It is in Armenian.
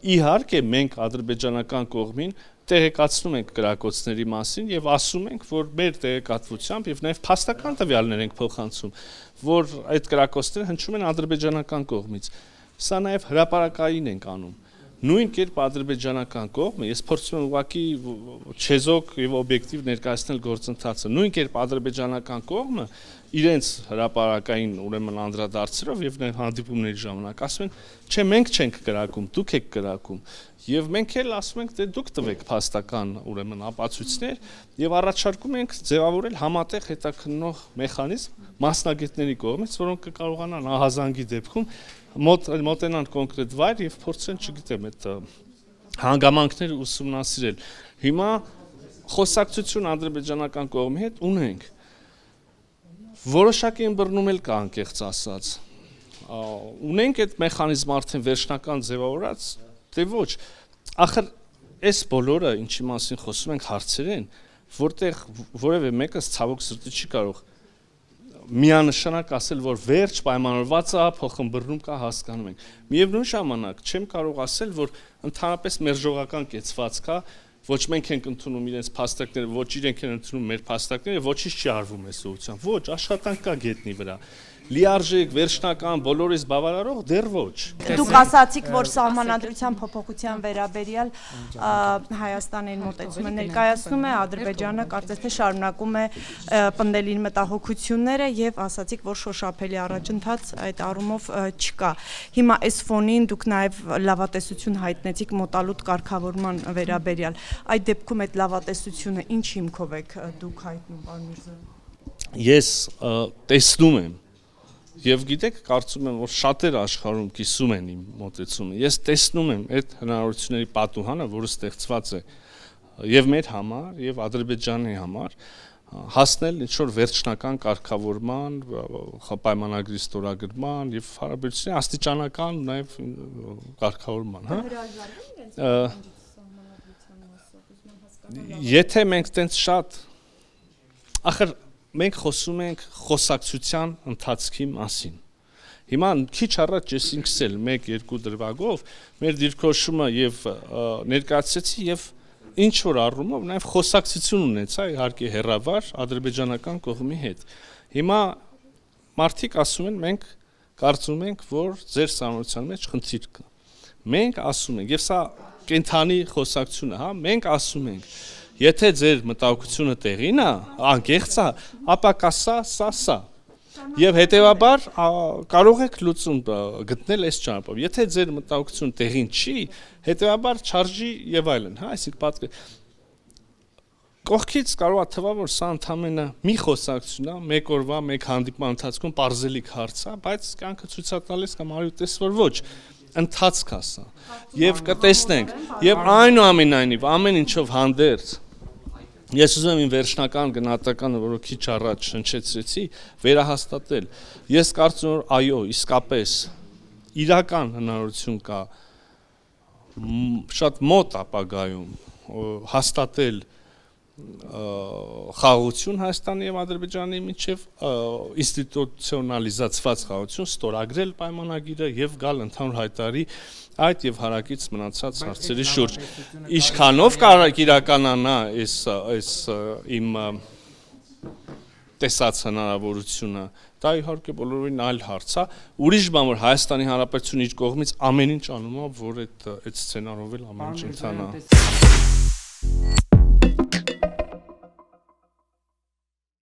Իհարկե մենք ադրբեջանական կողմին տեղեկացնում ենք կրակոցների մասին եւ ասում ենք, որ մեր տեղեկատվությամբ եւ նաեւ փաստական տվյալներ ենք փոխանցում, որ այդ կրակոցները հնչում են ադրբեջանական կողմից։ Սա նաեւ հրապարակային ենք անում։ Նույն կերպ ադրբեջանական կողմը, ես փորձում եմ ուղղակի չեզոք եւ օբյեկտիվ ներկայացնել գործընթացը, նույն կերպ ադրբեջանական կողմը իրենց հրապարակային ուրեմն անդրադարձերով եւ նաեւ հանդիպումների ժամանակ ասում են, չէ, մենք չենք կրակում, դուք եք կրակում։ Եվ մենք էլ ասում ենք, թե դուք տվեք փաստական ուրեմն ապացույցներ եւ առաջարկում ենք ձևավորել համատեղ հետաքննող մեխանիզմ մասնագետների կողմից, որոնք կկարողանան ահազանգի դեպքում մոտենան կոնկրետ վայր եւ փորձեն, չգիտեմ, այդ հանգամանքները ուսումնասիրել։ Հիմա խոսակցություն ադրբեջանական կողմի հետ ունենք։ Որոշակի ըմբռնում էլ կա, անկեղծ ասած։ Ունենք այդ մեխանիզմը արդեն վերջնական ձևավորած, թե ոչ։ Ախր այս բոլորը, ինչի մասին խոսում ենք, հարցեր են, որտեղ որևէ մեկը ցավոք սրտի չի կարող միանշանակ ասել, որ վերջ պայմանավորված է, փոխըմբռնում կա, հասկանում ենք։ Միևնույն ժամանակ չեմ կարող ասել, որ ընդհանրապես մերժողական կեցված կա, ոչ մենք ենք ընդունում իրենց փաստարկները, ոչ իրենք են ընդունում մեր փաստարկները, ոչինչ չի արվում այս ուղղությամբ։ Ոչ, աշխատանք կա գետնի վրա։ Լիարժեք, վերջնական, բոլորից բավարարող դեռ ոչ։ Դուք ասացիք, որ սահմանադրության փոփոխության վերաբերյալ Հայաստանին մոտեցումը ներկայացնում է, Ադրբեջանը կարծես թե շարունակում է պնդել իր մտահոգությունները եւ ասացիք, որ շոշափելի առաջընթաց այդ առումով չկա։ Հիմա այս ֆոնին դուք նաեւ լավատեսություն հայտնեցիք մոտալուտ կարգավորման վերաբերյալ։ Այդ դեպքում այդ լավատեսությունը ինչ հիմքով եք դուք հայտնում, պարոն Միրզոյան։ Ես տեսնում եմ Եվ գիտեք, կարծում եմ, որ շատեր աշխարհում կիսում են իմ մոտեցումը։ Ես տեսնում եմ այդ հնարավորությունների պատուհանը, որը ստեղծված է եւ մեր համար, եւ Ադրբեջանի համար, հասնել ինչ-որ վերջնական կարգավորման, պայմանագրի ստորագրման եւ հարաբերությունների աստիճանական նաեւ կարգավորման, հա։ Եթե մենք տենց շատ ախր մենք խոսում ենք խոսակցության ընթացքի մասին։ Հիմա քիչ առաջ ես ինքս էլ 1-2 դրվագով մեր դիրքորոշումը եւ ներկայացրեցի եւ ինչ որ առումով նաեւ խոսակցություն ունեցա իհարկե հերավար ադրբեջանական կողմի հետ։ Հիմա մարդիկ ասում են մենք կարծում ենք, որ ձեր սահմանության մեջ խնդիր կա։ Մենք ասում ենք, եւ սա կենթանի խոսակցություն է, հա, մենք ասում ենք Եթե ձեր մտահոգությունը տեղին է, անկեղծ է, ապա կա սա։ Եվ հետևաբար կարող եք լուծում գտնել այս ճանապարհով։ Եթե ձեր մտահոգությունը տեղին չի, հետևաբար չարժի եւ այլն, հա, այսինքն պատկեր։ Կողքից կարող է թվա, որ սա ընդամենը մի խոսակցություն է, մեկ օրվա, մեկ հանդիպման ընթացքում պարզելիք հարց է, բայց կյանքը ցույց է տալիս կամ արի տես որ ոչ։ Ընթացք է սա։ Եվ կտեսնենք։ Եվ այնուամենայնիվ ամեն ինչով հանդերձ Ես ուզում եմ իմ վերջնական գնահատականը, որը քիչ առաջ հնչեցրեցի, վերահաստատել։ Ես կարծում եմ, այո, իսկապես իրական հնարավորություն կա շատ մոտ ապագայում հաստատել խաղաղություն Հայաստանի եւ Ադրբեջանի միջև ինստիտուցիոնալիզացված խաղաղություն, ստորագրել պայմանագիրը եւ գալ ընդհանուր հայտարարի այդ եւ հարակից մնացած հարցերի շուրջ։ Ինչքանով կարող իրականանա այս իմ տեսած հնարավորությունը, դա իհարկե բոլորովին այլ հարց է։ Ուրիշ բան, որ Հայաստանի Հանրապետությունը իր կողմից ամեն ինչ անում է, որ այդ սցենարով էլ ամեն ինչ ընթանա։